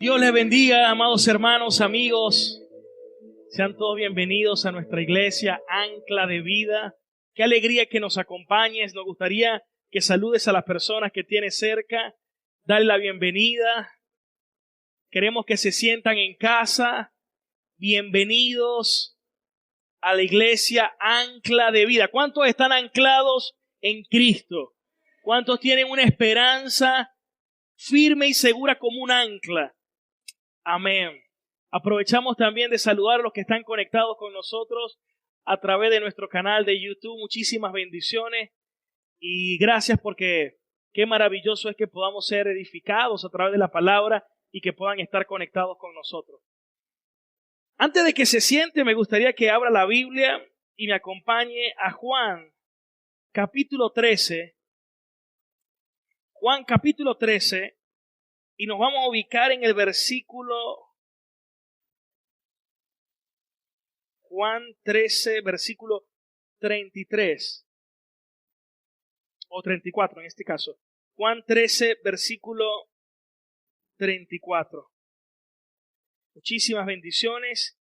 Dios les bendiga, amados hermanos, amigos. Sean todos bienvenidos a nuestra iglesia Ancla de Vida. Qué alegría que nos acompañes. Nos gustaría que saludes a las personas que tienes cerca. Dale la bienvenida. Queremos que se sientan en casa. Bienvenidos a la iglesia Ancla de Vida. ¿Cuántos están anclados en Cristo? ¿Cuántos tienen una esperanza firme y segura como un ancla? Amén. Aprovechamos también de saludar a los que están conectados con nosotros a través de nuestro canal de YouTube. Muchísimas bendiciones y gracias porque qué maravilloso es que podamos ser edificados a través de la palabra y que puedan estar conectados con nosotros. Antes de que se siente, me gustaría que abra la Biblia y me acompañe a Juan, capítulo 13. Juan, capítulo 13. Y nos vamos a ubicar en el versículo Juan 13, versículo 33. O 34 en este caso. Juan 13, versículo 34. Muchísimas bendiciones.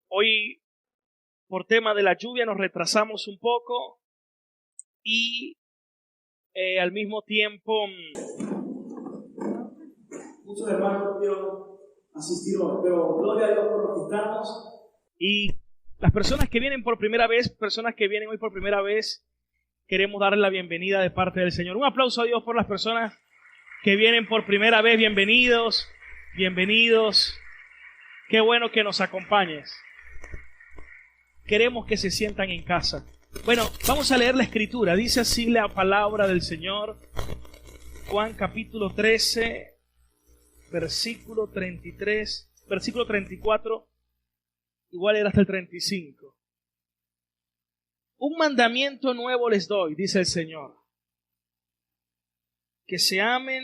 Hoy, por tema de la lluvia, nos retrasamos un poco. Y al mismo tiempo... Muchos hermanos no pudieron asistir hoy, pero gloria a Dios por los que estamos. Y las personas que vienen por primera vez, personas que vienen hoy por primera vez, queremos darles la bienvenida de parte del Señor. Un aplauso a Dios por las personas que vienen por primera vez. Bienvenidos, bienvenidos. Qué bueno que nos acompañes. Queremos que se sientan en casa. Bueno, vamos a leer la Escritura. Dice así la palabra del Señor. Juan capítulo 13. Versículo 33, versículo 34, igual era hasta el 35. Un mandamiento nuevo les doy, dice el Señor, que se amen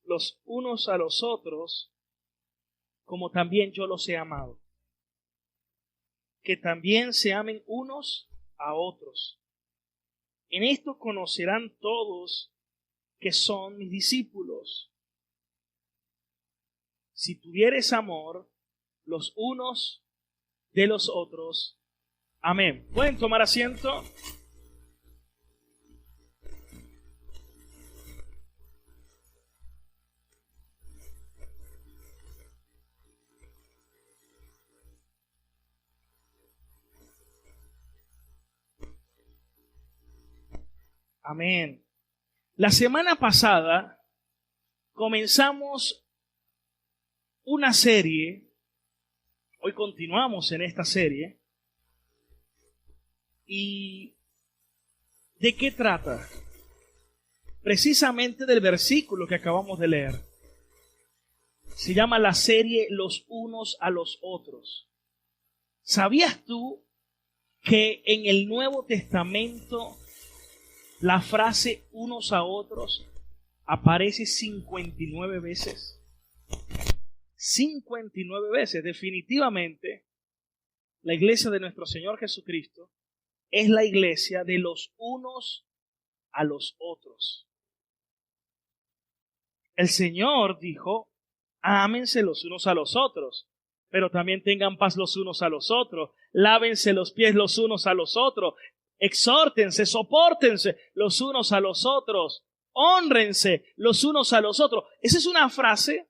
los unos a los otros, como también yo los he amado. Que también se amen unos a otros. En esto conocerán todos que son mis discípulos, si tuvieres amor los unos de los otros. Amén. ¿Pueden tomar asiento? Amén. La semana pasada comenzamos una serie, hoy continuamos en esta serie, y ¿de qué trata? Precisamente del versículo que acabamos de leer. Se llama la serie Los unos a los otros. ¿Sabías tú que en el Nuevo Testamento la frase unos a otros aparece 59 veces? 59 veces. Definitivamente, la iglesia de nuestro Señor Jesucristo es la iglesia de los unos a los otros. El Señor dijo, ámense los unos a los otros, pero también tengan paz los unos a los otros, lávense los pies los unos a los otros, exhórtense, sopórtense los unos a los otros, hónrense los unos a los otros. Esa es una frase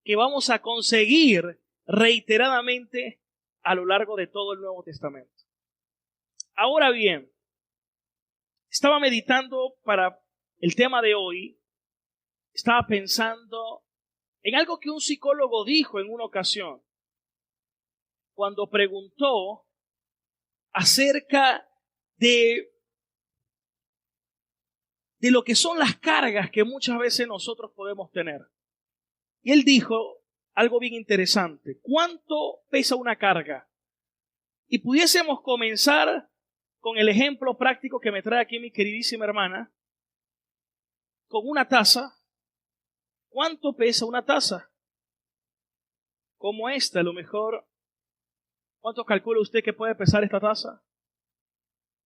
que vamos a conseguir reiteradamente a lo largo de todo el Nuevo Testamento. Ahora bien, estaba meditando para el tema de hoy, estaba pensando en algo que un psicólogo dijo en una ocasión, cuando preguntó acerca de lo que son las cargas que muchas veces nosotros podemos tener. Y él dijo algo bien interesante. ¿Cuánto pesa una carga? Y pudiésemos comenzar con el ejemplo práctico que me trae aquí mi queridísima hermana, con una taza. ¿Cuánto pesa una taza? Como esta, a lo mejor. ¿Cuánto calcula usted que puede pesar esta taza?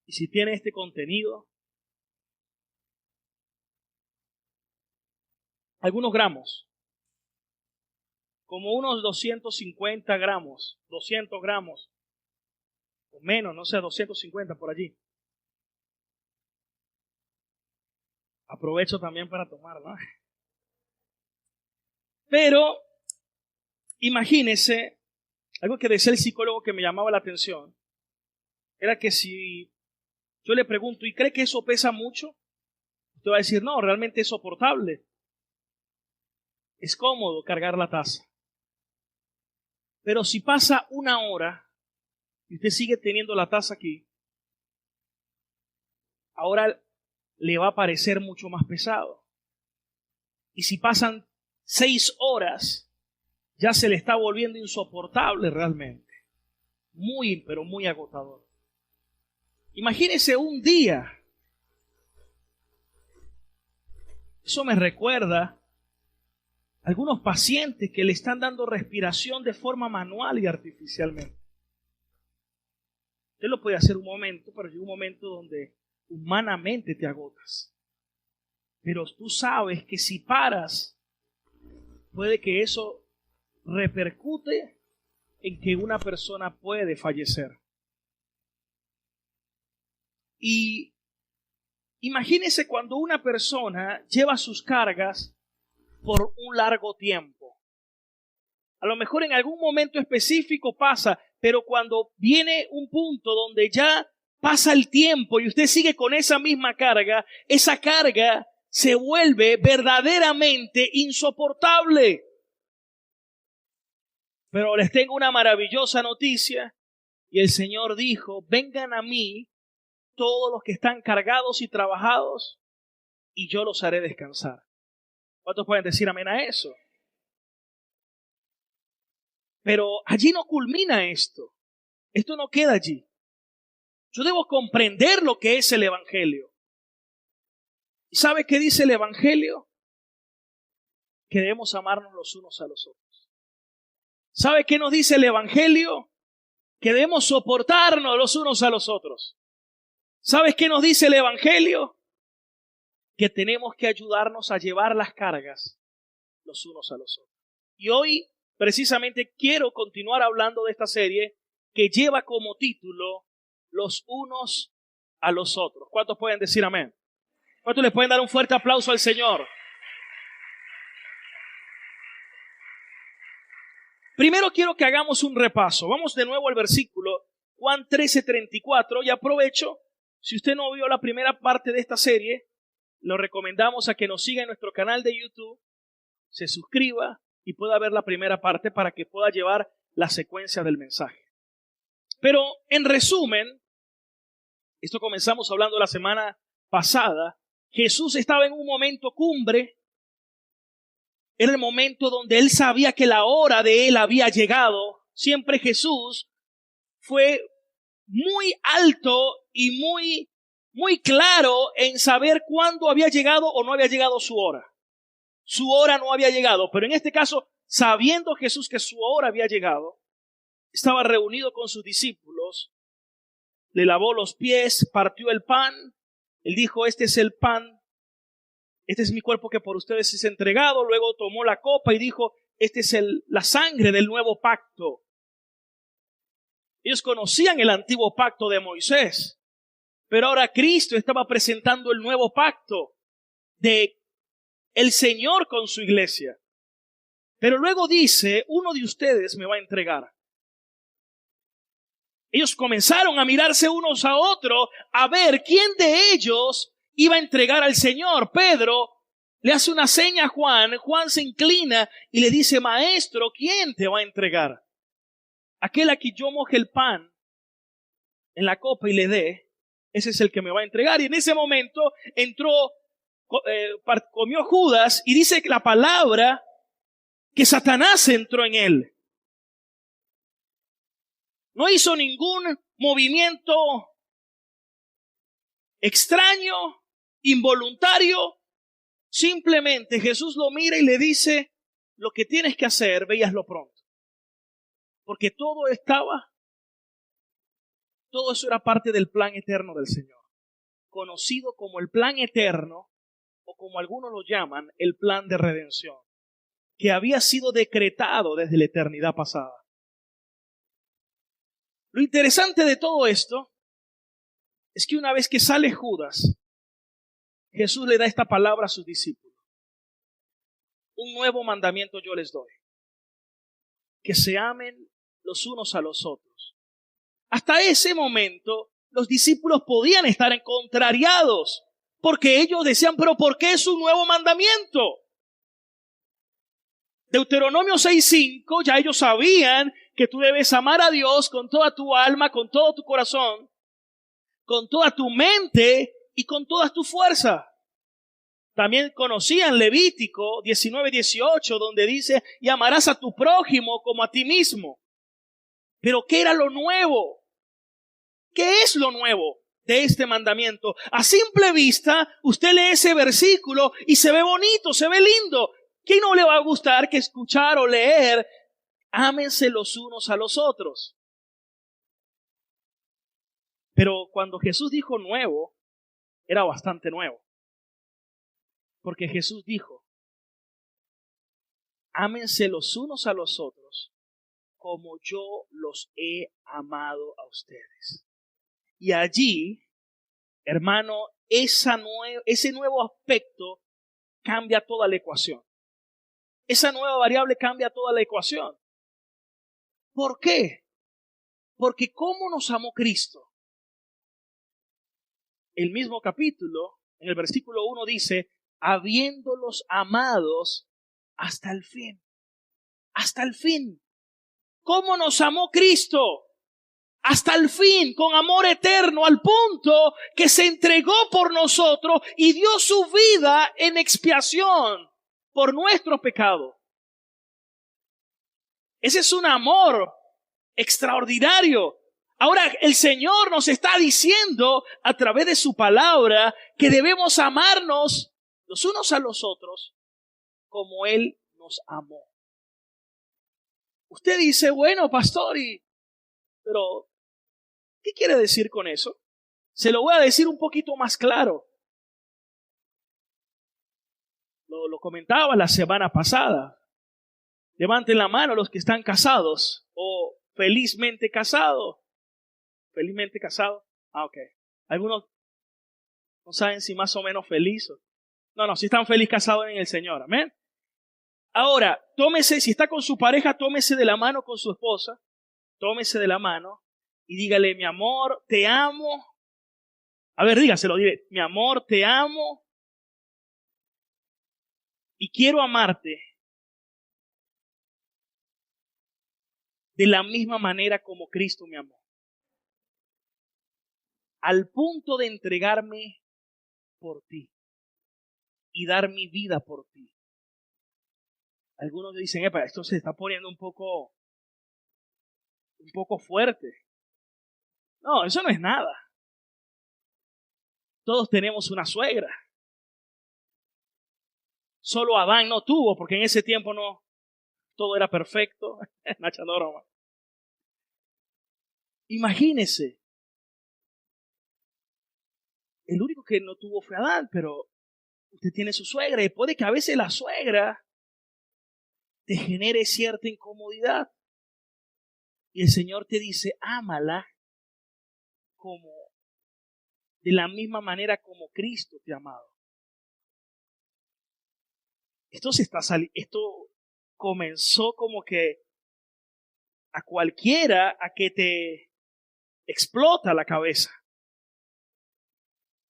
Y si tiene este contenido, algunos gramos. como unos 250 gramos, 200 gramos, o menos, no sé, 250 por allí. Aprovecho también para tomar, ¿no? Pero, imagínese, algo que decía el psicólogo que me llamaba la atención, era que si yo le pregunto, ¿y cree que eso pesa mucho? Usted va a decir, no, realmente es soportable. Es cómodo cargar la taza. Pero si pasa una hora y usted sigue teniendo la taza aquí, ahora le va a parecer mucho más pesado. Y si pasan 6 horas, ya se le está volviendo insoportable realmente. Muy, pero muy agotador. Imagínese un día. Eso me recuerda a algunos pacientes que le están dando respiración de forma manual y artificialmente. Usted lo puede hacer un momento, pero llega un momento donde humanamente te agotas. Pero tú sabes que si paras, puede que eso repercute en que una persona puede fallecer. Y imagínese cuando una persona lleva sus cargas por un largo tiempo. A lo mejor en algún momento específico pasa, pero cuando viene un punto donde ya pasa el tiempo y usted sigue con esa misma carga, esa carga se vuelve verdaderamente insoportable. Pero les tengo una maravillosa noticia, y el Señor dijo, vengan a mí todos los que están cargados y trabajados, y yo los haré descansar. ¿Cuántos pueden decir amén a eso? Pero allí no culmina esto. Esto no queda allí. Yo debo comprender lo que es el Evangelio. ¿Y sabe qué dice el Evangelio? Que debemos amarnos los unos a los otros. ¿Sabe qué nos dice el Evangelio? Que debemos soportarnos los unos a los otros. ¿Sabes qué nos dice el Evangelio? Que tenemos que ayudarnos a llevar las cargas los unos a los otros. Y hoy, precisamente, quiero continuar hablando de esta serie que lleva como título Los unos a los otros. ¿Cuántos pueden decir amén? ¿Cuántos les pueden dar un fuerte aplauso al Señor? Primero quiero que hagamos un repaso. Vamos de nuevo al versículo Juan 13:34 y aprovecho, si usted no vio la primera parte de esta serie, lo recomendamos a que nos siga en nuestro canal de YouTube, se suscriba y pueda ver la primera parte para que pueda llevar la secuencia del mensaje. Pero en resumen, esto comenzamos hablando la semana pasada, Jesús estaba en un momento cumbre, era el momento donde él sabía que la hora de él había llegado. Siempre Jesús fue muy alto y muy claro en saber cuándo había llegado o no había llegado su hora. Su hora no había llegado, pero en este caso, sabiendo Jesús que su hora había llegado, estaba reunido con sus discípulos, le lavó los pies, partió el pan, él dijo, este es el pan, este es mi cuerpo que por ustedes es entregado, luego tomó la copa y dijo, este es la sangre del nuevo pacto. Ellos conocían el antiguo pacto de Moisés, pero ahora Cristo estaba presentando el nuevo pacto de el Señor con su iglesia. Pero luego dice, uno de ustedes me va a entregar. Ellos comenzaron a mirarse unos a otros, a ver quién de ellos iba a entregar al Señor. Pedro le hace una seña a Juan, Juan se inclina y le dice, maestro, ¿quién te va a entregar? Aquel a quien yo moje el pan en la copa y le dé, ese es el que me va a entregar. Y en ese momento comió Judas y dice la palabra que Satanás entró en él. No hizo ningún movimiento extraño, involuntario. Simplemente Jesús lo mira y le dice, lo que tienes que hacer, ve y hazlo pronto. Porque todo eso era parte del plan eterno del Señor. Conocido como el plan eterno, o como algunos lo llaman, el plan de redención. que había sido decretado desde la eternidad pasada. Lo interesante de todo esto es que una vez que sale Judas, Jesús le da esta palabra a sus discípulos. Un nuevo mandamiento yo les doy: que se amen los unos a los otros. Hasta ese momento, los discípulos podían estar contrariados, porque ellos decían, pero ¿por qué es un nuevo mandamiento? Deuteronomio 6:5, ya ellos sabían que tú debes amar a Dios con toda tu alma, con todo tu corazón, con toda tu mente y con toda tu fuerza. También conocían Levítico 19:18, donde dice, y amarás a tu prójimo como a ti mismo. Pero ¿qué era lo nuevo? ¿Qué es lo nuevo de este mandamiento? A simple vista, usted lee ese versículo y se ve bonito, se ve lindo. ¿Quién no le va a gustar que escuchar o leer, ámense los unos a los otros? Pero cuando Jesús dijo nuevo, era bastante nuevo. Porque Jesús dijo, ámense los unos a los otros como yo los he amado a ustedes. Y allí, hermano, ese nuevo aspecto cambia toda la ecuación. Esa nueva variable cambia toda la ecuación. ¿Por qué? Porque ¿cómo nos amó Cristo? El mismo capítulo, en el versículo 1 dice, habiéndolos amados hasta el fin. Hasta el fin. ¿Cómo nos amó Cristo? Hasta el fin, con amor eterno, al punto que se entregó por nosotros y dio su vida en expiación por nuestro pecado. Ese es un amor extraordinario. Ahora el Señor nos está diciendo a través de su palabra que debemos amarnos los unos a los otros como Él nos amó. Usted dice, bueno, pastor, pero ¿qué quiere decir con eso? Se lo voy a decir un poquito más claro. Lo comentaba la semana pasada. Levanten la mano los que están casados o felizmente casados. ¿Felizmente casados? Ok. Algunos no saben si más o menos feliz. No, si están feliz casados en el Señor. Amén. Ahora, tómese, si está con su pareja, tómese de la mano con su esposa. Tómese de la mano y dígale, mi amor, te amo. A ver, dígaselo, dile, mi amor, te amo. Y quiero amarte de la misma manera como Cristo me amó. Al punto de entregarme por ti y dar mi vida por ti. Algunos dicen, esto se está poniendo un poco fuerte. No, eso no es nada. Todos tenemos una suegra. Solo Adán no tuvo, porque en ese tiempo no, todo era perfecto. Nacha, no broma. Imagínese. El único que no tuvo fue Adán, pero usted tiene su suegra y puede que a veces la suegra te genere cierta incomodidad. Y el Señor te dice, ámala como de la misma manera como Cristo te ha amado. Esto comenzó como que a cualquiera a que te explota la cabeza.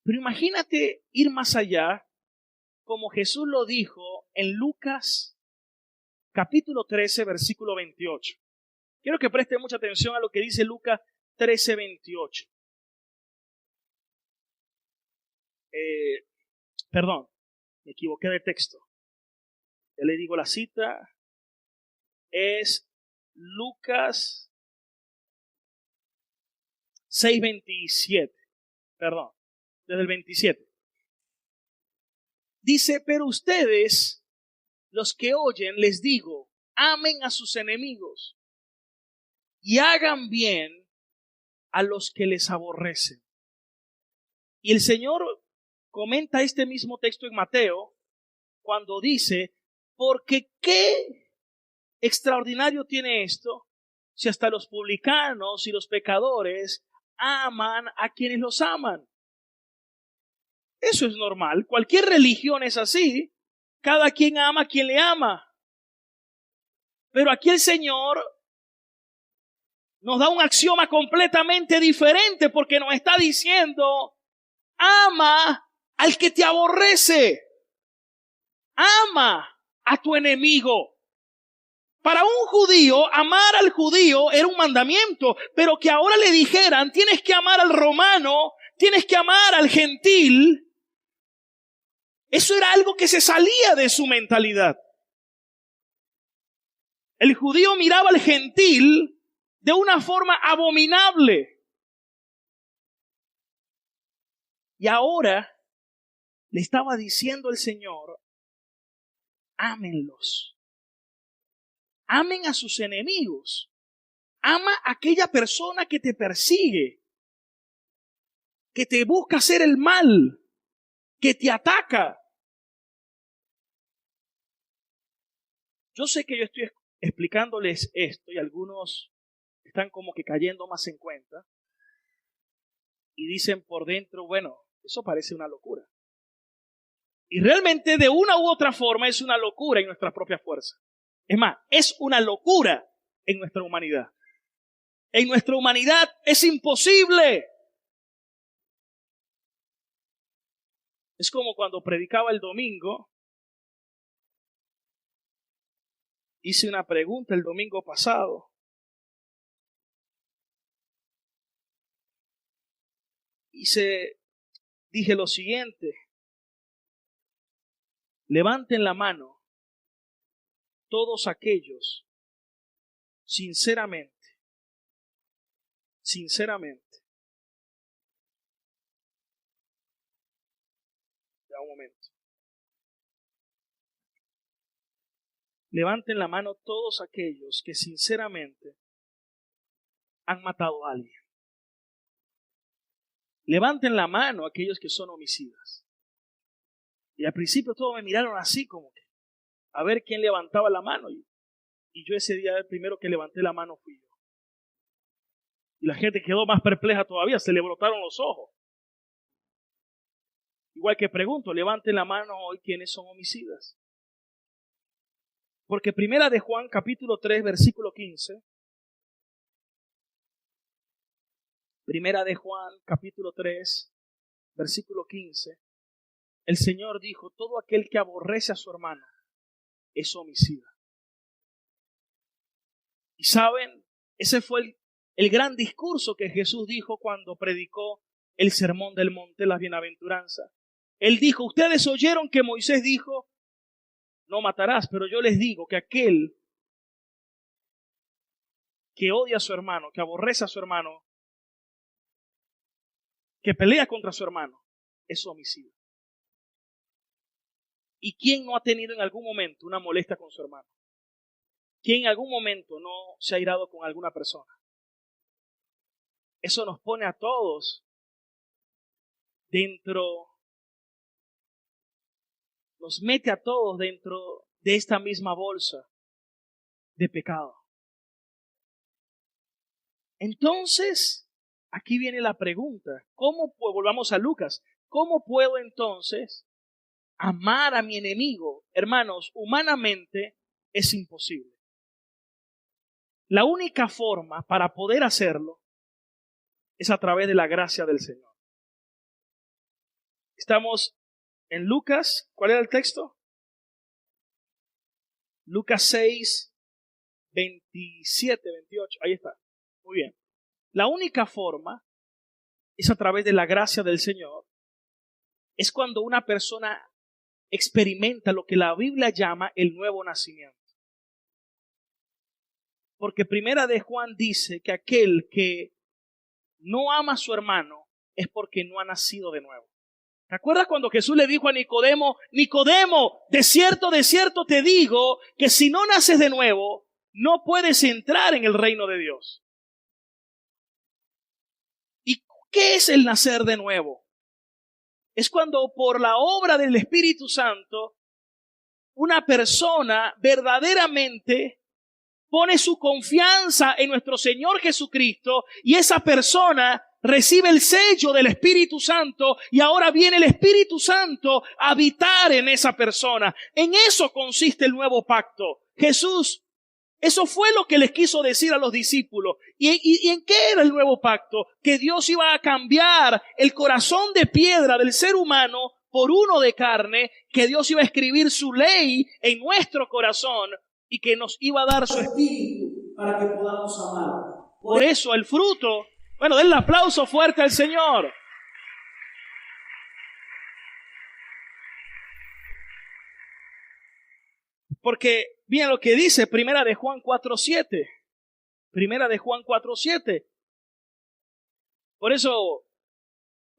Pero imagínate ir más allá, como Jesús lo dijo en Lucas capítulo 13, versículo 28. Quiero que preste mucha atención a lo que dice Lucas 13, 28. Perdón, me equivoqué de texto. Ya le digo la cita. Es Lucas 6, 27. Perdón, desde el 27. Dice, pero ustedes, los que oyen, les digo, amen a sus enemigos y hagan bien a los que les aborrecen. Y el Señor comenta este mismo texto en Mateo cuando dice, Porque qué extraordinario tiene esto si hasta los publicanos y los pecadores aman a quienes los aman. Eso es normal. Cualquier religión es así. Cada quien ama a quien le ama. Pero aquí el Señor nos da un axioma completamente diferente porque nos está diciendo, ama al que te aborrece. Ama a tu enemigo. Para un judío, amar al judío era un mandamiento, pero que ahora le dijeran, tienes que amar al romano, tienes que amar al gentil. Eso era algo que se salía de su mentalidad. El judío miraba al gentil de una forma abominable. Y ahora le estaba diciendo el Señor, ámenlos. Amen a sus enemigos. Ama a aquella persona que te persigue, que te busca hacer el mal, que te ataca. Yo sé que yo estoy explicándoles esto y algunos están como que cayendo más en cuenta y dicen por dentro, bueno, eso parece una locura. Y realmente de una u otra forma es una locura en nuestra propia fuerza. Es más, es una locura en nuestra humanidad. En nuestra humanidad es imposible. Es como cuando predicaba el domingo. Hice una pregunta el domingo pasado. Dije lo siguiente. Levanten la mano todos aquellos, sinceramente, ya un momento. Levanten la mano todos aquellos que sinceramente han matado a alguien. Levanten la mano aquellos que son homicidas. Y al principio todos me miraron así como que a ver quién levantaba la mano. Y yo ese día el primero que levanté la mano fui yo. Y la gente quedó más perpleja todavía, se le brotaron los ojos. Igual que pregunto, levanten la mano hoy quienes son homicidas. Porque primera de Juan capítulo 3 versículo 15. Primera de Juan capítulo 3 versículo 15. El Señor dijo, todo aquel que aborrece a su hermano es homicida. Y saben, ese fue el gran discurso que Jesús dijo cuando predicó el sermón del monte, las bienaventuranzas. Él dijo, ustedes oyeron que Moisés dijo, no matarás, pero yo les digo que aquel que odia a su hermano, que aborrece a su hermano, que pelea contra su hermano, es homicida. ¿Y quién no ha tenido en algún momento una molestia con su hermano? ¿Quién en algún momento no se ha irado con alguna persona? Eso nos pone a todos nos mete a todos dentro de esta misma bolsa de pecado. Entonces, aquí viene la pregunta, volvamos a Lucas, ¿cómo puedo entonces amar a mi enemigo? Hermanos, humanamente es imposible. La única forma para poder hacerlo es a través de la gracia del Señor. Estamos en Lucas, ¿cuál era el texto? Lucas 6, 27, 28, ahí está. Muy bien. La única forma es a través de la gracia del Señor. Es cuando una persona experimenta lo que la Biblia llama el nuevo nacimiento. Porque primera de Juan dice que aquel que no ama a su hermano es porque no ha nacido de nuevo. ¿Te acuerdas cuando Jesús le dijo a Nicodemo, Nicodemo, de cierto te digo que si no naces de nuevo, no puedes entrar en el reino de Dios? ¿Y qué es el nacer de nuevo? Es cuando por la obra del Espíritu Santo una persona verdaderamente pone su confianza en nuestro Señor Jesucristo y esa persona recibe el sello del Espíritu Santo y ahora viene el Espíritu Santo a habitar en esa persona. En eso consiste el nuevo pacto. Jesús, eso fue lo que les quiso decir a los discípulos. ¿Y en qué era el nuevo pacto? Que Dios iba a cambiar el corazón de piedra del ser humano por uno de carne, que Dios iba a escribir su ley en nuestro corazón y que nos iba a dar su espíritu para que podamos amar. Por eso el fruto, bueno, denle un aplauso fuerte al Señor. Porque miren lo que dice Primera de Juan 4:7. Primera de Juan 4:7. Por eso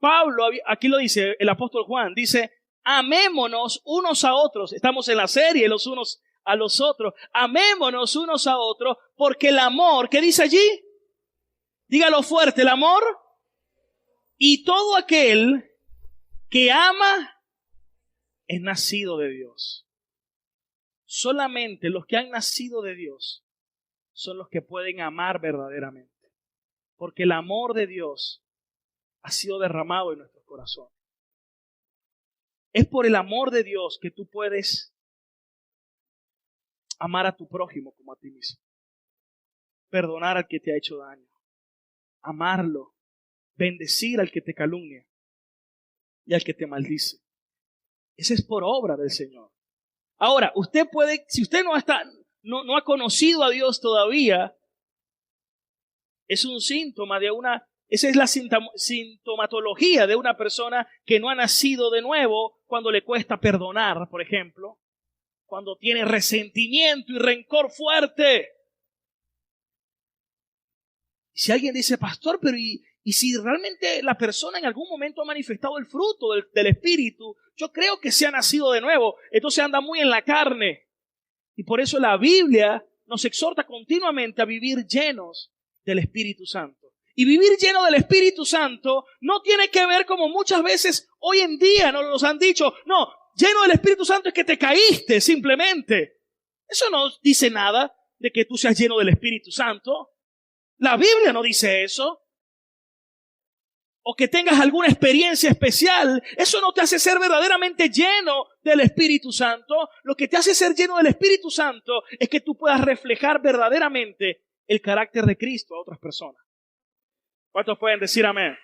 Pablo, aquí lo dice el apóstol Juan, dice, amémonos unos a otros. Estamos en la serie, los unos a los otros. Amémonos unos a otros, porque el amor, ¿qué dice allí? Dígalo fuerte, el amor. Y todo aquel que ama es nacido de Dios. Solamente los que han nacido de Dios son los que pueden amar verdaderamente. Porque el amor de Dios ha sido derramado en nuestros corazones. Es por el amor de Dios que tú puedes amar a tu prójimo como a ti mismo. Perdonar al que te ha hecho daño. Amarlo. Bendecir al que te calumnia y al que te maldice. Ese es por obra del Señor. Ahora, usted puede, si usted no ha conocido a Dios todavía, es un síntoma de esa es la sintomatología de una persona que no ha nacido de nuevo cuando le cuesta perdonar, por ejemplo, cuando tiene resentimiento y rencor fuerte. Si alguien dice, pastor, pero ¿y si realmente la persona en algún momento ha manifestado el fruto del Espíritu? Yo creo que se ha nacido de nuevo, entonces anda muy en la carne. Y por eso la Biblia nos exhorta continuamente a vivir llenos del Espíritu Santo. Y vivir lleno del Espíritu Santo no tiene que ver como muchas veces hoy en día nos han dicho, no, lleno del Espíritu Santo es que te caíste simplemente. Eso no dice nada de que tú seas lleno del Espíritu Santo. La Biblia no dice eso. O que tengas alguna experiencia especial, eso no te hace ser verdaderamente lleno del Espíritu Santo. Lo que te hace ser lleno del Espíritu Santo es que tú puedas reflejar verdaderamente el carácter de Cristo a otras personas. ¿Cuántos pueden decir amén?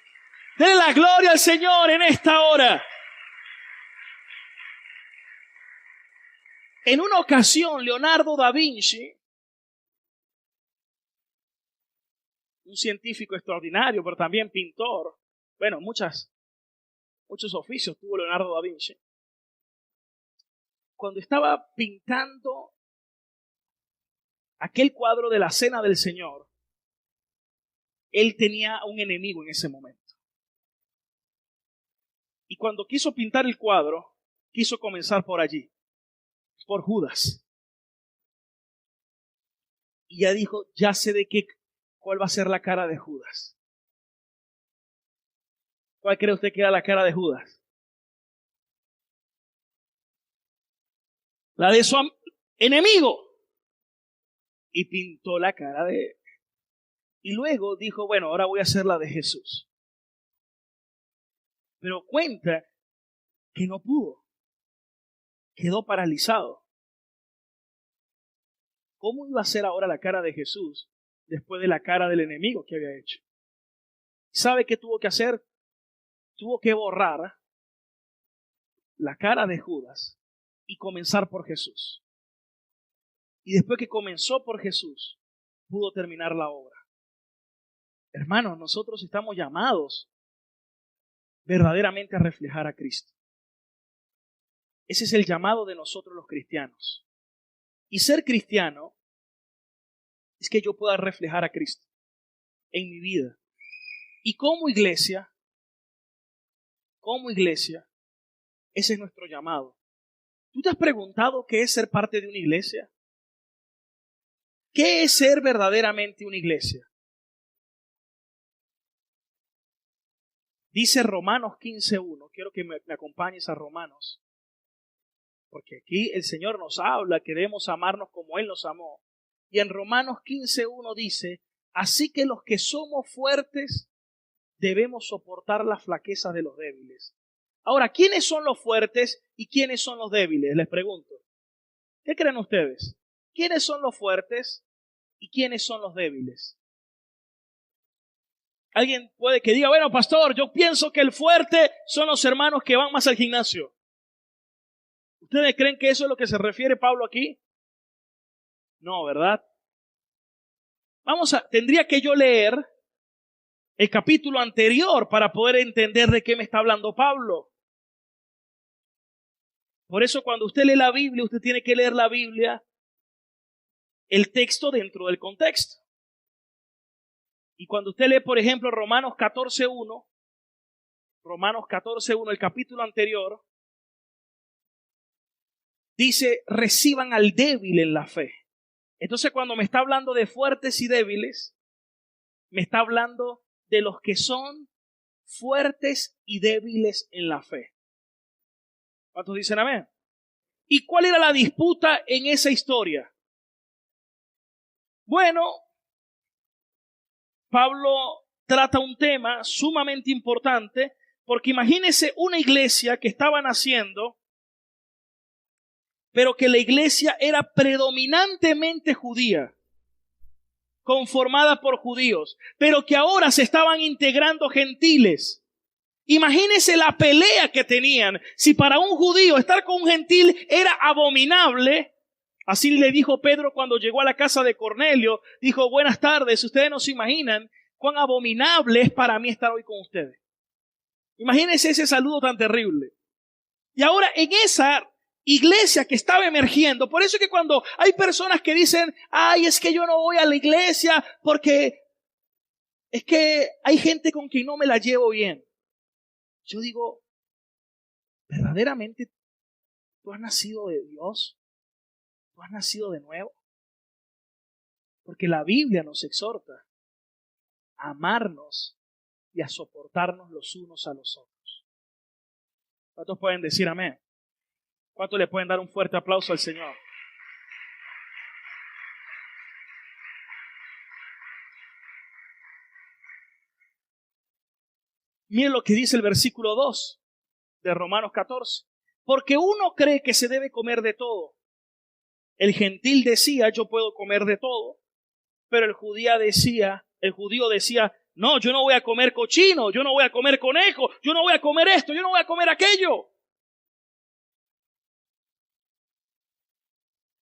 Denle la gloria al Señor en esta hora. En una ocasión, Leonardo da Vinci, un científico extraordinario, pero también pintor, bueno, muchos oficios tuvo Leonardo da Vinci. Cuando estaba pintando aquel cuadro de la Cena del Señor, él tenía un enemigo en ese momento. Y cuando quiso pintar el cuadro, quiso comenzar por allí, por Judas. Y ya dijo, ya sé cuál va a ser la cara de Judas. ¿Cuál cree usted que era la cara de Judas? La de su enemigo. Y pintó la cara de él. Y luego dijo, bueno, ahora voy a hacer la de Jesús. Pero cuenta que no pudo. Quedó paralizado. ¿Cómo iba a ser ahora la cara de Jesús después de la cara del enemigo que había hecho? ¿Sabe qué tuvo que hacer? Tuvo que borrar la cara de Judas y comenzar por Jesús. Y después que comenzó por Jesús, pudo terminar la obra. Hermanos, nosotros estamos llamados verdaderamente a reflejar a Cristo. Ese es el llamado de nosotros los cristianos. Y ser cristiano es que yo pueda reflejar a Cristo en mi vida. Y como iglesia, ese es nuestro llamado. ¿Tú te has preguntado qué es ser parte de una iglesia? ¿Qué es ser verdaderamente una iglesia? Dice Romanos 15:1. Quiero que me acompañes a Romanos. Porque aquí el Señor nos habla que debemos amarnos como Él nos amó. Y en Romanos 15:1 dice, así que los que somos fuertes debemos soportar las flaquezas de los débiles. Ahora, ¿quiénes son los fuertes y quiénes son los débiles? Les pregunto. ¿Qué creen ustedes? ¿Quiénes son los fuertes y quiénes son los débiles? Alguien puede que diga, bueno, pastor, yo pienso que el fuerte son los hermanos que van más al gimnasio. ¿Ustedes creen que eso es lo que se refiere Pablo aquí? No, ¿verdad? Tendría que yo leer el capítulo anterior para poder entender de qué me está hablando Pablo. Por eso cuando usted lee la Biblia, usted tiene que leer la Biblia, el texto dentro del contexto. Y cuando usted lee, por ejemplo, Romanos 14:1, el capítulo anterior, dice, reciban al débil en la fe. Entonces cuando me está hablando de fuertes y débiles, me está hablando de los que son fuertes y débiles en la fe. ¿Cuántos dicen amén? ¿Y cuál era la disputa en esa historia? Bueno, Pablo trata un tema sumamente importante, porque imagínense una iglesia que estaba naciendo, pero que la iglesia era predominantemente judía, conformada por judíos, pero que ahora se estaban integrando gentiles. Imagínense la pelea que tenían. Si para un judío estar con un gentil era abominable, así le dijo Pedro cuando llegó a la casa de Cornelio, dijo, buenas tardes, ustedes no se imaginan cuán abominable es para mí estar hoy con ustedes. Imagínense ese saludo tan terrible. Y ahora en esa iglesia que estaba emergiendo, por eso es que cuando hay personas que dicen, ay, es que yo no voy a la iglesia porque es que hay gente con quien no me la llevo bien. Yo digo, ¿verdaderamente tú has nacido de Dios? ¿Tú has nacido de nuevo? Porque la Biblia nos exhorta a amarnos y a soportarnos los unos a los otros. ¿Cuántos pueden decir amén? ¿Cuántos le pueden dar un fuerte aplauso al Señor? Miren lo que dice el versículo 2 de Romanos 14. Porque uno cree que se debe comer de todo. El gentil decía, yo puedo comer de todo. Pero el judío decía, no, yo no voy a comer cochino, yo no voy a comer conejo, yo no voy a comer esto, yo no voy a comer aquello.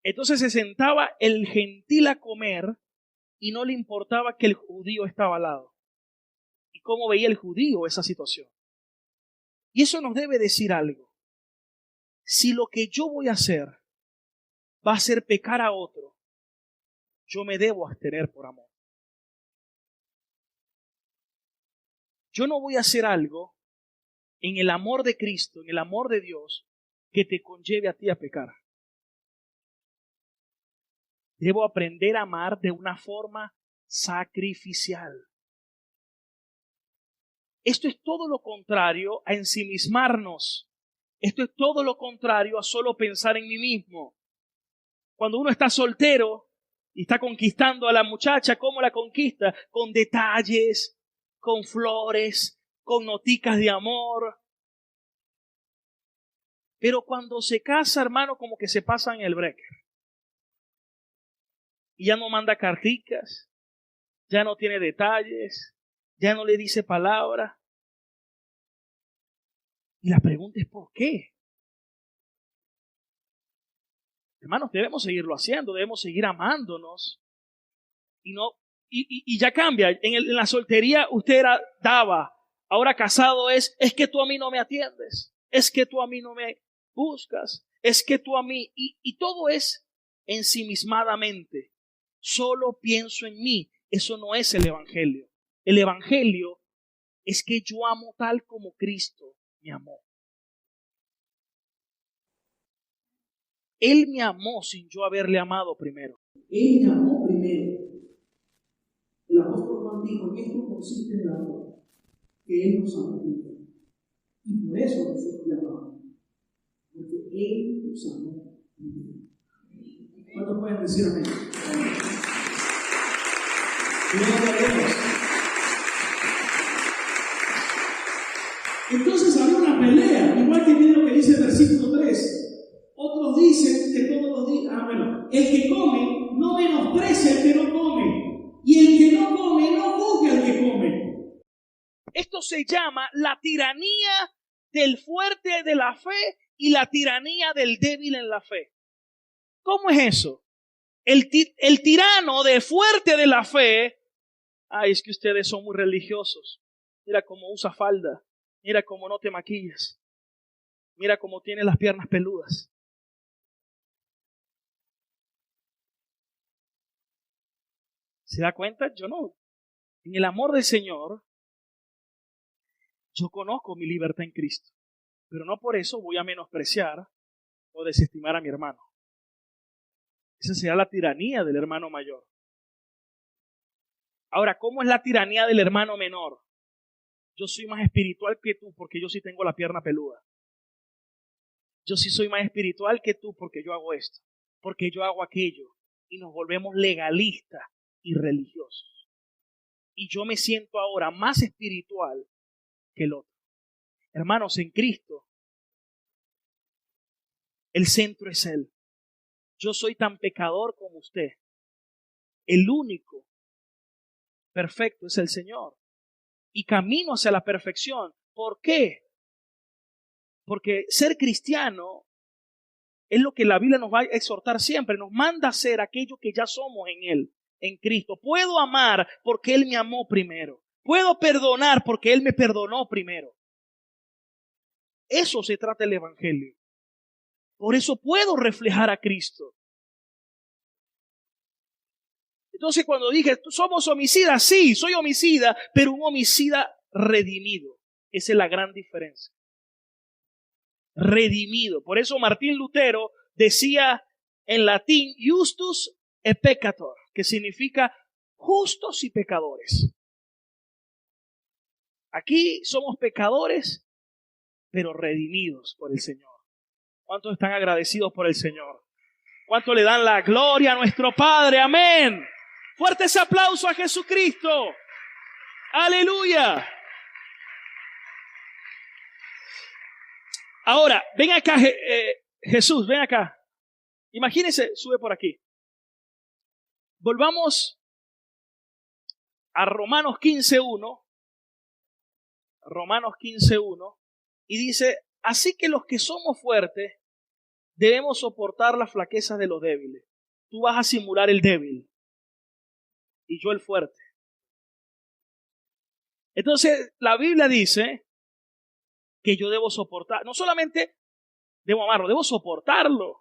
Entonces se sentaba el gentil a comer y no le importaba que el judío estaba al lado. ¿Y cómo veía el judío esa situación? Y eso nos debe decir algo. Si lo que yo voy a hacer va a hacer pecar a otro, yo me debo abstener por amor. Yo no voy a hacer algo en el amor de Cristo, en el amor de Dios, que te conlleve a ti a pecar. Debo aprender a amar de una forma sacrificial. Esto es todo lo contrario a ensimismarnos. Esto es todo lo contrario a solo pensar en mí mismo. Cuando uno está soltero y está conquistando a la muchacha, ¿cómo la conquista? Con detalles, con flores, con noticas de amor. Pero cuando se casa, hermano, como que se pasa en el breaker. Y ya no manda carticas, ya no tiene detalles, ya no le dice palabras. Y la pregunta es ¿por qué? Hermanos, debemos seguirlo haciendo, debemos seguir amándonos. Y ya cambia. En la soltería usted daba, ahora casado es que tú a mí no me atiendes, es que tú a mí no me buscas, es que tú a mí, y todo es ensimismadamente. Solo pienso en mí. Eso no es el Evangelio. El Evangelio es que yo amo tal como Cristo me amó. Él me amó sin yo haberle amado primero. Él me amó primero. El apóstol Juan dijo, en esto consiste el amor, que Él nos amó primero. Y por eso nosotros le amamos. Porque Él nos amó primero. ¿Cuántos pueden decir amén? Gloria a Dios. Entonces había una pelea, igual que tiene lo que dice el versículo 3. Otros dicen que todos los días, el que come no menosprecia al que no come, y el que no come no juzgue al que come. Esto se llama la tiranía del fuerte de la fe y la tiranía del débil en la fe. ¿Cómo es eso? El tirano del fuerte de la fe, es que ustedes son muy religiosos. Mira cómo usa falda. Mira cómo no te maquillas. Mira cómo tienes las piernas peludas. ¿Se da cuenta? Yo no. En el amor del Señor, yo conozco mi libertad en Cristo. Pero no por eso voy a menospreciar o desestimar a mi hermano. Esa será la tiranía del hermano mayor. Ahora, ¿cómo es la tiranía del hermano menor? Yo soy más espiritual que tú porque yo sí tengo la pierna peluda. Yo sí soy más espiritual que tú porque yo hago esto, porque yo hago aquello. Y nos volvemos legalistas y religiosos. Y yo me siento ahora más espiritual que el otro. Hermanos, en Cristo, el centro es Él. Yo soy tan pecador como usted. El único perfecto es el Señor. Y camino hacia la perfección. ¿Por qué? Porque ser cristiano es lo que la Biblia nos va a exhortar siempre. Nos manda a ser aquello que ya somos en Él, en Cristo. Puedo amar porque Él me amó primero. Puedo perdonar porque Él me perdonó primero. Eso se trata el Evangelio. Por eso puedo reflejar a Cristo. Entonces cuando dije, ¿somos homicidas? Sí, soy homicida, pero un homicida redimido. Esa es la gran diferencia. Redimido. Por eso Martín Lutero decía en latín, justus et peccator, que significa justos y pecadores. Aquí somos pecadores, pero redimidos por el Señor. ¿Cuántos están agradecidos por el Señor? ¿Cuántos le dan la gloria a nuestro Padre? Amén. Fuerte ese aplauso a Jesucristo. Aleluya. Ahora, ven acá, Jesús, ven acá. Imagínense, sube por aquí. Volvamos a Romanos 15:1. Romanos 15:1. Y dice, así que los que somos fuertes debemos soportar las flaquezas de los débiles. Tú vas a simular el débil y yo el fuerte. Entonces, la Biblia dice que yo debo soportar, no solamente debo amarlo, debo soportarlo.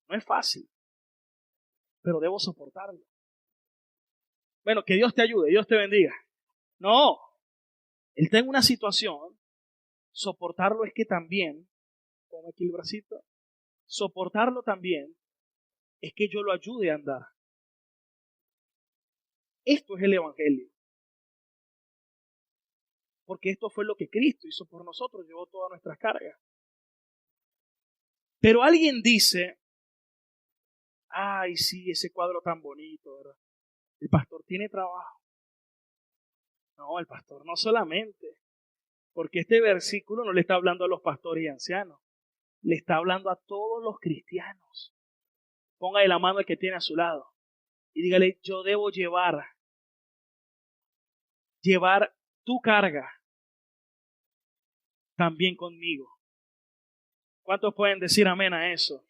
No es fácil, pero debo soportarlo. Bueno, que Dios te ayude, Dios te bendiga. No, Él está en una situación, soportarlo es que también, pongo aquí el bracito, soportarlo también es que yo lo ayude a andar. Esto es el Evangelio. Porque esto fue lo que Cristo hizo por nosotros, llevó todas nuestras cargas. Pero alguien dice, ay, sí, ese cuadro tan bonito, ¿verdad? El pastor tiene trabajo. No, el pastor no solamente, porque este versículo no le está hablando a los pastores y ancianos, le está hablando a todos los cristianos. Póngale la mano al que tiene a su lado y dígale, yo debo llevar tu carga también conmigo. ¿Cuántos pueden decir amén a eso?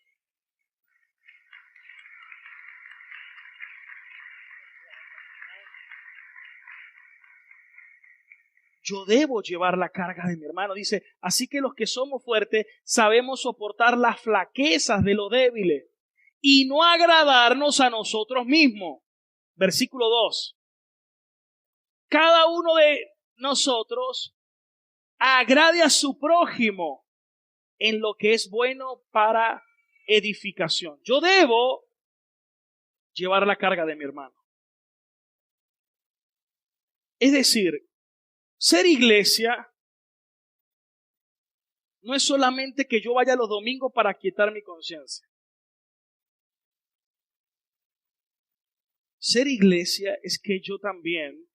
Yo debo llevar la carga de mi hermano. Dice, así que los que somos fuertes sabemos soportar las flaquezas de los débiles y no agradarnos a nosotros mismos. Versículo 2. Cada uno de nosotros agrade a su prójimo en lo que es bueno para edificación. Yo debo llevar la carga de mi hermano. Es decir, ser iglesia no es solamente que yo vaya los domingos para quietar mi conciencia. Ser iglesia es que yo también,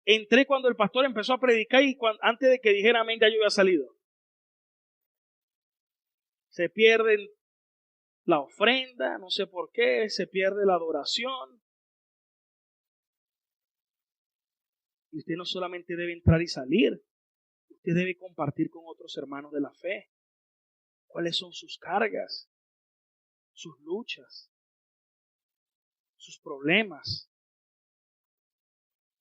entré cuando el pastor empezó a predicar y antes de que dijera amén ya yo había salido. Se pierden la ofrenda, no sé por qué, se pierde la adoración. Y usted no solamente debe entrar y salir, usted debe compartir con otros hermanos de la fe. ¿Cuáles son sus cargas, sus luchas, sus problemas?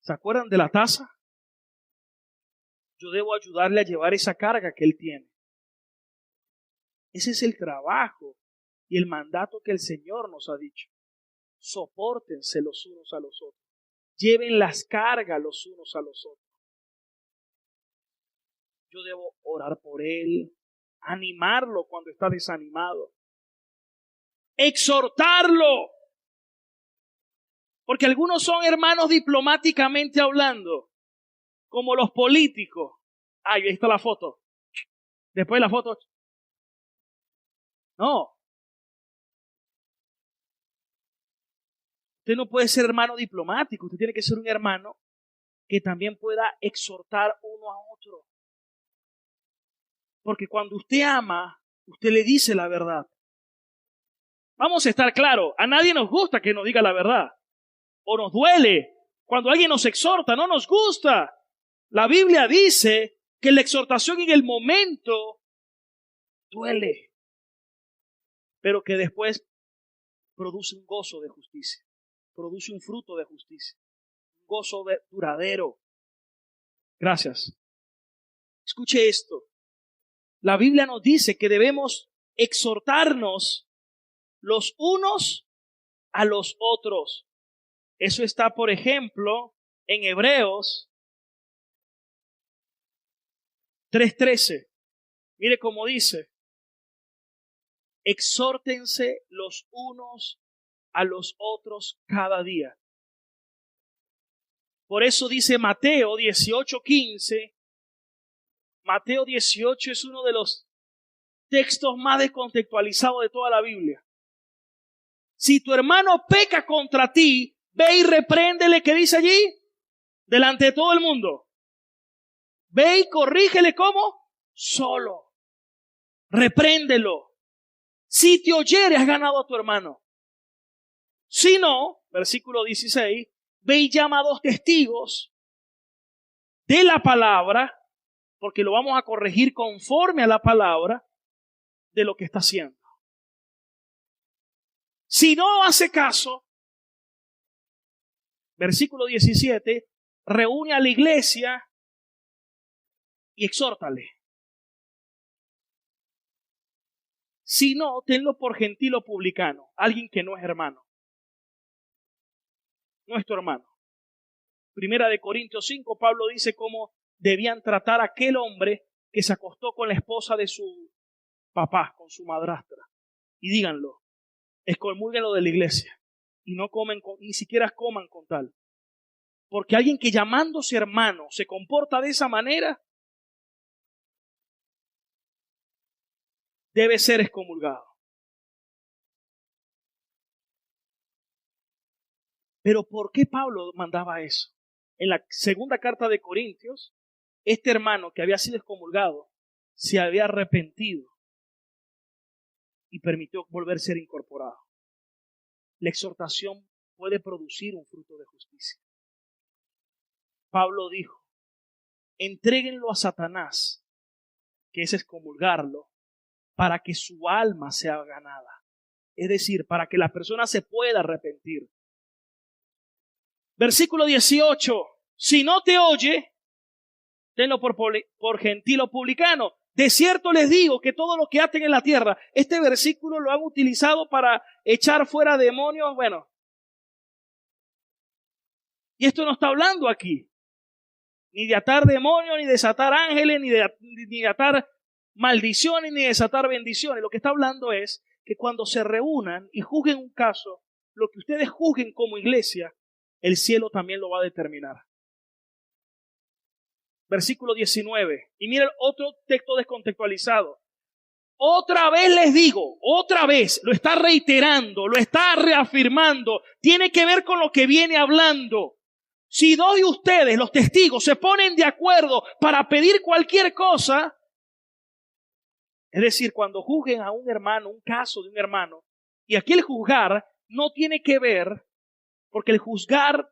¿Se acuerdan de la taza? Yo debo ayudarle a llevar esa carga que él tiene. Ese es el trabajo y el mandato que el Señor nos ha dicho. Sopórtense los unos a los otros. Lleven las cargas los unos a los otros. Yo debo orar por él, animarlo cuando está desanimado, exhortarlo. Porque algunos son hermanos diplomáticamente hablando, como los políticos. Ahí está la foto. Después de la foto. No. Usted no puede ser hermano diplomático. Usted tiene que ser un hermano que también pueda exhortar uno a otro. Porque cuando usted ama, usted le dice la verdad. Vamos a estar claros. A nadie nos gusta que nos diga la verdad. O nos duele. Cuando alguien nos exhorta, no nos gusta. La Biblia dice que la exhortación en el momento duele, pero que después produce un gozo de justicia, produce un fruto de justicia, un gozo duradero. Gracias. Escuche esto. La Biblia nos dice que debemos exhortarnos los unos a los otros. Eso está, por ejemplo, en Hebreos 3:13. Mire cómo dice: exhórtense los unos a los otros cada día. Por eso dice Mateo 18:15. Mateo 18 es uno de los textos más descontextualizados de toda la Biblia. Si tu hermano peca contra ti, ve y repréndele. ¿Qué dice allí? Delante de todo el mundo. Ve y corrígele. ¿Cómo? Solo. Repréndelo. Si te oyere, has ganado a tu hermano. Si no, versículo 16, ve y llama a 2 testigos de la palabra, porque lo vamos a corregir conforme a la palabra de lo que está haciendo. Si no hace caso, versículo 17, reúne a la iglesia y exhórtale. Si no, tenlo por gentil o publicano, alguien que no es hermano. No es tu hermano. Primera de Corintios 5, Pablo dice cómo debían tratar a aquel hombre que se acostó con la esposa de su papá, con su madrastra. Y díganlo, excomúlguenlo de la iglesia. Y no ni siquiera coman con tal. Porque alguien que llamándose hermano se comporta de esa manera, debe ser excomulgado. Pero ¿por qué Pablo mandaba eso? En la segunda carta de Corintios, este hermano que había sido excomulgado se había arrepentido y permitió volver a ser incorporado. La exhortación puede producir un fruto de justicia. Pablo dijo: entréguenlo a Satanás, que es excomulgarlo, para que su alma sea ganada. Es decir, para que la persona se pueda arrepentir. Versículo 18. Si no te oye, tenlo por gentil o publicano. De cierto les digo que todo lo que aten en la tierra, este versículo lo han utilizado para echar fuera demonios. Bueno, y esto no está hablando aquí ni de atar demonios, ni de desatar ángeles, ni de atar maldiciones, ni de desatar bendiciones. Lo que está hablando es que cuando se reúnan y juzguen un caso, lo que ustedes juzguen como iglesia, el cielo también lo va a determinar. versículo 19. Y mira el otro texto descontextualizado. Otra vez les digo, otra vez, lo está reiterando, lo está reafirmando. Tiene que ver con lo que viene hablando. Si dos de ustedes, los testigos, se ponen de acuerdo para pedir cualquier cosa, es decir, cuando juzguen a un hermano, un caso de un hermano, y aquí el juzgar no tiene que ver, porque el juzgar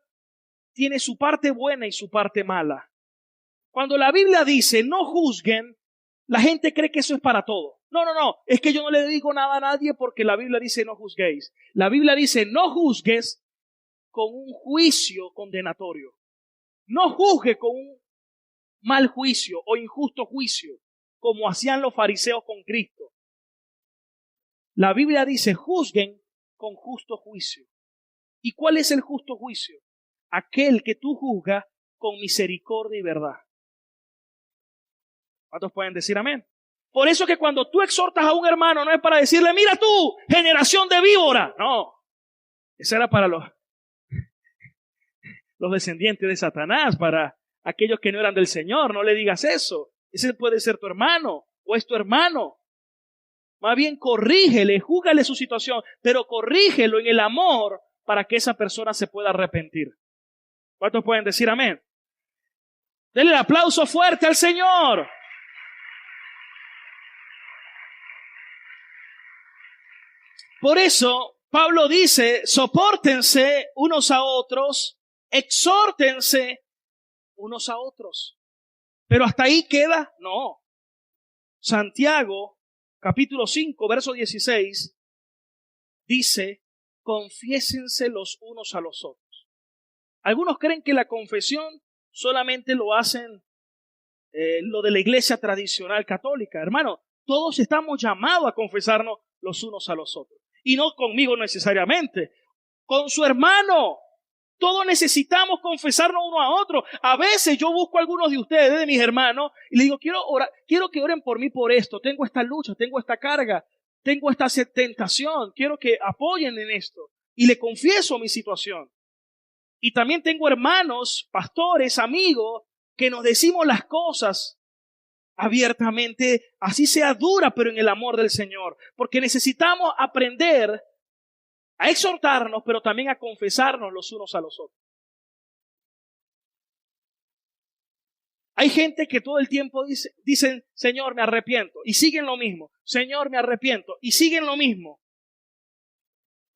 tiene su parte buena y su parte mala. Cuando la Biblia dice no juzguen, la gente cree que eso es para todo. No, es que yo no le digo nada a nadie porque la Biblia dice no juzguéis. La Biblia dice no juzgues con un juicio condenatorio. No juzgue con un mal juicio o injusto juicio, como hacían los fariseos con Cristo. La Biblia dice juzguen con justo juicio. ¿Y cuál es el justo juicio? Aquel que tú juzgas con misericordia y verdad. ¿Cuántos pueden decir amén? Por eso que cuando tú exhortas a un hermano no es para decirle, mira tú, generación de víbora. No, eso era para los descendientes de Satanás, para aquellos que no eran del Señor. No le digas eso. Ese puede ser tu hermano o es tu hermano. Más bien corrígele, júgale su situación, pero corrígelo en el amor para que esa persona se pueda arrepentir. ¿Cuántos pueden decir amén? Denle el aplauso fuerte al Señor. Por eso, Pablo dice, sopórtense unos a otros, exhórtense unos a otros. Pero hasta ahí queda, no. Santiago, capítulo 5, verso 16, dice, confiésense los unos a los otros. Algunos creen que la confesión solamente lo hacen lo de la iglesia tradicional católica. Hermano, todos estamos llamados a confesarnos los unos a los otros. Y no conmigo necesariamente, con su hermano. Todos necesitamos confesarnos uno a otro. A veces yo busco a algunos de ustedes, de mis hermanos, y les digo, quiero que oren por mí por esto. Tengo esta lucha, tengo esta carga, tengo esta tentación. Quiero que apoyen en esto. Y le confieso mi situación. Y también tengo hermanos, pastores, amigos, que nos decimos las cosas abiertamente, así sea dura, pero en el amor del Señor. Porque necesitamos aprender a exhortarnos, pero también a confesarnos los unos a los otros. Hay gente que todo el tiempo dicen, Señor, me arrepiento, y siguen lo mismo. Señor, me arrepiento, y siguen lo mismo.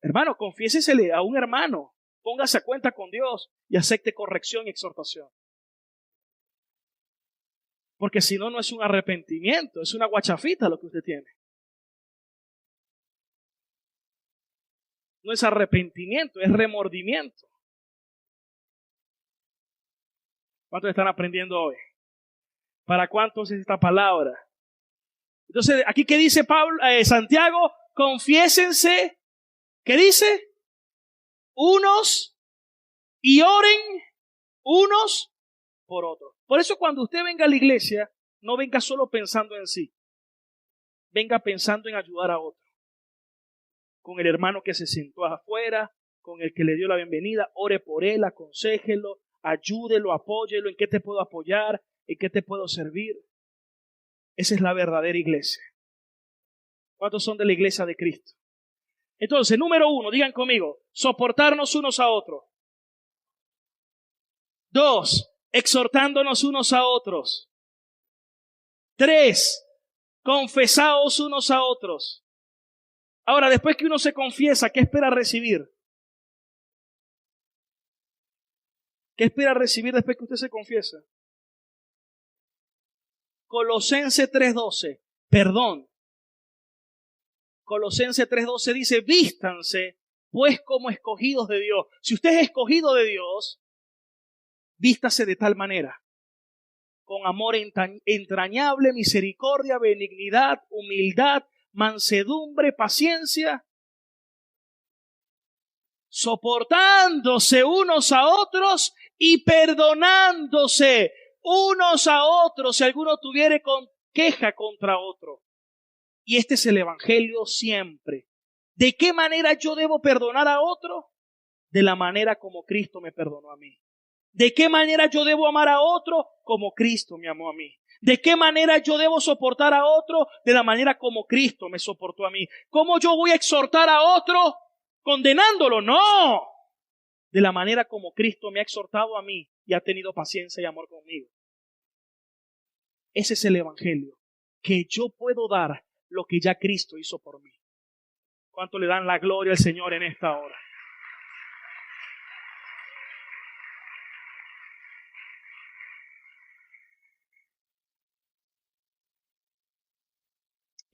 Hermano, confiésesele a un hermano, póngase a cuenta con Dios y acepte corrección y exhortación. Porque si no, no es un arrepentimiento, es una guachafita lo que usted tiene. No es arrepentimiento, es remordimiento. ¿Cuántos están aprendiendo hoy? ¿Para cuántos es esta palabra? Entonces, aquí ¿qué dice Santiago? Confiésense, ¿qué dice? Unos y oren unos por otros. Por eso cuando usted venga a la iglesia, no venga solo pensando en sí. Venga pensando en ayudar a otro. Con el hermano que se sentó afuera, con el que le dio la bienvenida, ore por él, aconséjelo, ayúdelo, apóyelo, en qué te puedo apoyar, en qué te puedo servir. Esa es la verdadera iglesia. ¿Cuántos son de la iglesia de Cristo? Entonces, número 1, digan conmigo, soportarnos unos a otros. 2, exhortándonos unos a otros. 3, confesaos unos a otros. Ahora, después que uno se confiesa, ¿qué espera recibir? ¿Qué espera recibir después que usted se confiesa? Colosenses 3:12, perdón. Colosenses 3:12 dice, vístanse pues como escogidos de Dios. Si usted es escogido de Dios, vístase de tal manera, con amor entrañable, misericordia, benignidad, humildad, mansedumbre, paciencia, soportándose unos a otros y perdonándose unos a otros si alguno tuviere queja contra otro. Y este es el evangelio siempre. ¿De qué manera yo debo perdonar a otro? De la manera como Cristo me perdonó a mí. ¿De qué manera yo debo amar a otro? Como Cristo me amó a mí. ¿De qué manera yo debo soportar a otro? De la manera como Cristo me soportó a mí. ¿Cómo yo voy a exhortar a otro? Condenándolo. No. De la manera como Cristo me ha exhortado a mí y ha tenido paciencia y amor conmigo. Ese es el evangelio. Que yo puedo dar lo que ya Cristo hizo por mí. ¿Cuánto le dan la gloria al Señor en esta hora?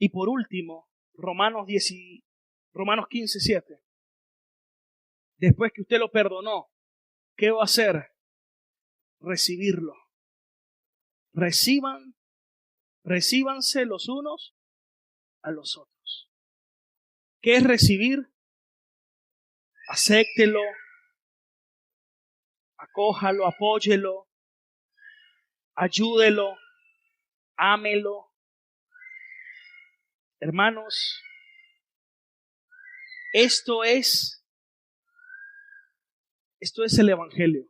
Y por último, Romanos 15, 7. Después que usted lo perdonó, ¿qué va a hacer? Recibirlo. Recíbanse los unos a los otros. ¿Qué es recibir? Acéptelo, acójalo, apóyelo, ayúdelo, ámelo. Hermanos, esto es el evangelio.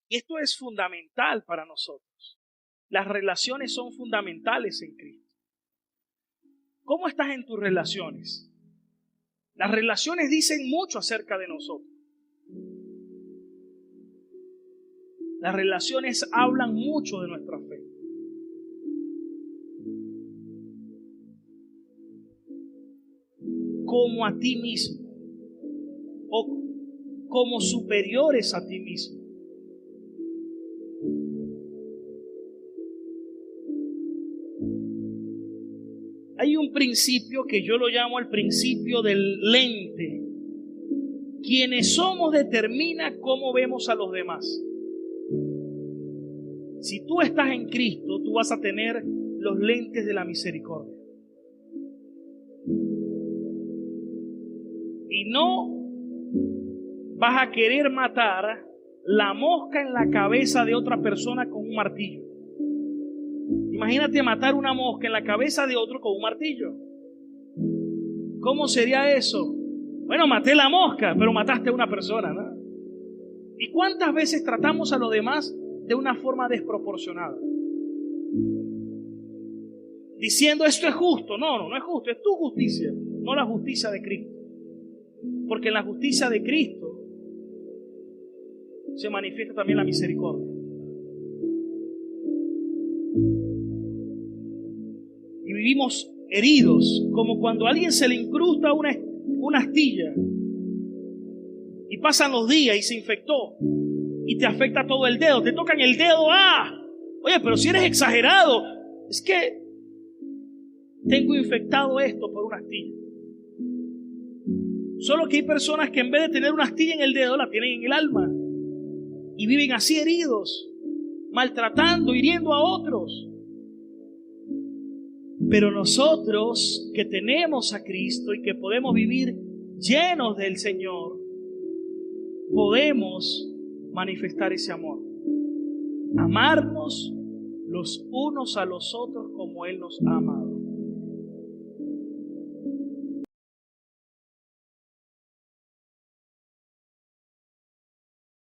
Y esto es fundamental para nosotros. Las relaciones son fundamentales en Cristo. ¿Cómo estás en tus relaciones? Las relaciones dicen mucho acerca de nosotros. Las relaciones hablan mucho de nuestra fe. Como a ti mismo o como superiores a ti mismo. Hay un principio que yo lo llamo el principio del lente. Quienes somos determina cómo vemos a los demás. Si tú estás en Cristo, tú vas a tener los lentes de la misericordia. Y no vas a querer matar la mosca en la cabeza de otra persona con un martillo. Imagínate matar una mosca en la cabeza de otro con un martillo. ¿Cómo sería eso? Bueno, maté la mosca, pero mataste a una persona, ¿no? ¿Y cuántas veces tratamos a los demás de una forma desproporcionada? Diciendo esto es justo. No es justo, es tu justicia, no la justicia de Cristo. Porque en la justicia de Cristo se manifiesta también la misericordia. Y vivimos heridos, como cuando a alguien se le incrusta una astilla y pasan los días y se infectó y te afecta todo el dedo, te tocan el dedo, oye, pero si eres exagerado, es que tengo infectado esto por una astilla. Solo que hay personas que en vez de tener una astilla en el dedo, la tienen en el alma y viven así heridos, maltratando, hiriendo a otros. Pero nosotros que tenemos a Cristo y que podemos vivir llenos del Señor, podemos manifestar ese amor. Amarnos los unos a los otros como Él nos ha amado.